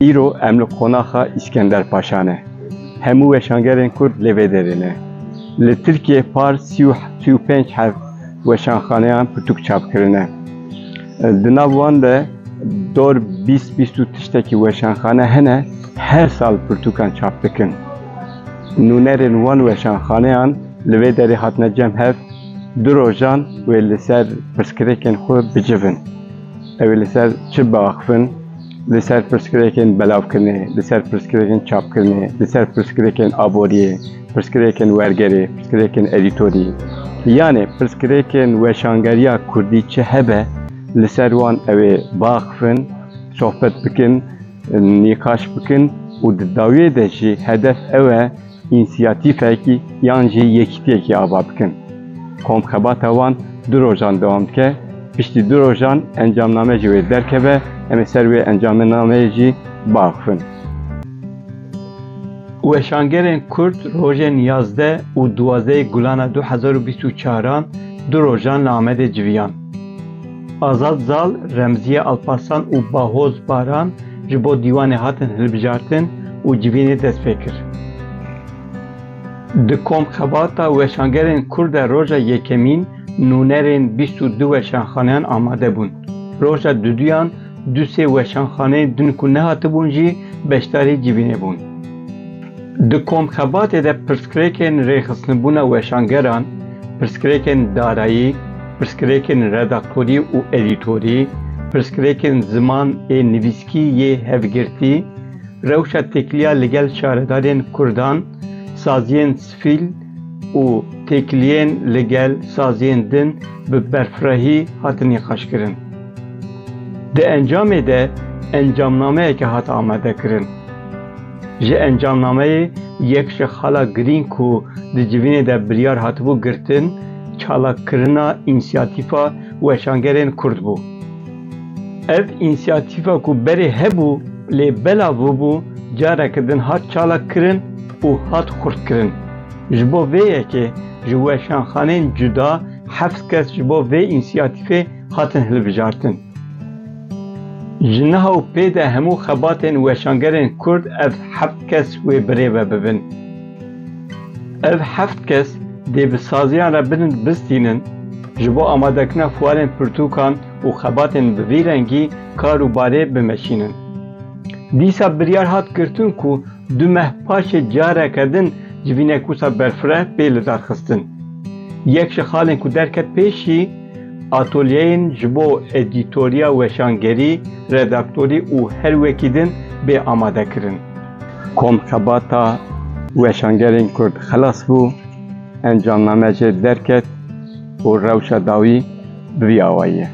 İro emli konaxa İskender Paşane. Hemû weşangerên Kurd lê vê derê ne. Li Tirkiye par 35 hev weşanxaneyan pirtûk çapkirine. Di nav wan de dor 20 tiştekî weşanxane hene her sal pirtûkan çap dikin. Nûnerên wan weşanxaneyan li vê derê hatine cem hev du rojan wê li ser pirsgirêkên xwe bicivin. Ew ê li ser çi biaxivin? Li ser pirsgirêkên belavkirinê, li ser pirsgirêkên çapkirinê, li ser pirsgirêkên aboriyê, pirsgirêkên wergerê, pirsgirêkên edîtorî. Yani pirsgirêkên weşangeriya Kurdî çi hebe li ser wan ew ê biaxivin, sohbet bikin, nîqaş bikin û di dawiyê de jî hedef ew e însiyatîfekî yan jî yekîtiyekî ava bikin. Komxebata wan du rojan dewam dike. Piştî du rojan encamname jî wê derkeve, em ê ser wê encamnameyê jî biaxivin. Weşangerên Kurd rojên 11 û 12 Gulana 2024 du rojan li Amedê civiyan. Azad Zal, Remziye Alparslan û Bahoz Baran ji bo dîwanê hatin hilbijartin û civînê dest pê kir. Di komxebata weşangerên Kurd de roja yekemîn nûnerên 22 weşanxaneyan amade bûn. Roja duduyan du sê weşanxaneyên din ku nehatibûn jî beşdarî civînê bûn. Di komxebatê de pirsgirêkên rêxistinbûna weşangeran, pirsgirêkên darayî, pirsgirêkên redaktorî û edîtorî, pirsgirêkên ziman ê nivîskî yê hevgirtî, rewşa têkiliya li gel şaredarên Kurdan, saziyên sivîl û têkiliyên li gel saziyên din bi berfirehî hatin nîqaşkirin. Di encamê de encamnameyekê hat amadekirin. Ji encamnameyê yek ji xala girîn ku di civînê de biryar hatibû girtin, çalakkirina însiyatîfa weşangerên Kurd bû. Ev însiyatîfa ku berê hebû lê belav bû, carekî din hat çalakkirin û hat xurtkirin. Ji bo vê yekê ji weşanxaneyên cuda heft kes ji bo vê însiyatîfê hatin hilbijartin. Ji niha û pê de hemû xebatên weşangerên Kurd ev heft kes wê birê ve bibin. Ev heft kes dê bi saziyan re birin bistînin, ji bo amadekirina fuarên pirtûkan û xebatên bi vî rengî kar û barê bimeşînin. Dîsa biryar hat girtin ku du meh paşê careke din civîneke wisa berfireh pê li darxistin. Yek ji xalên ku derket pêşî, atölyeyên ji bo edîtoriya weşangerî, redaktorî û her wekî din bê amadekirin. Komxebata weşangerên Kurd xelas bû, encamname jê derket û rewşa dawî bi vî awayî ye.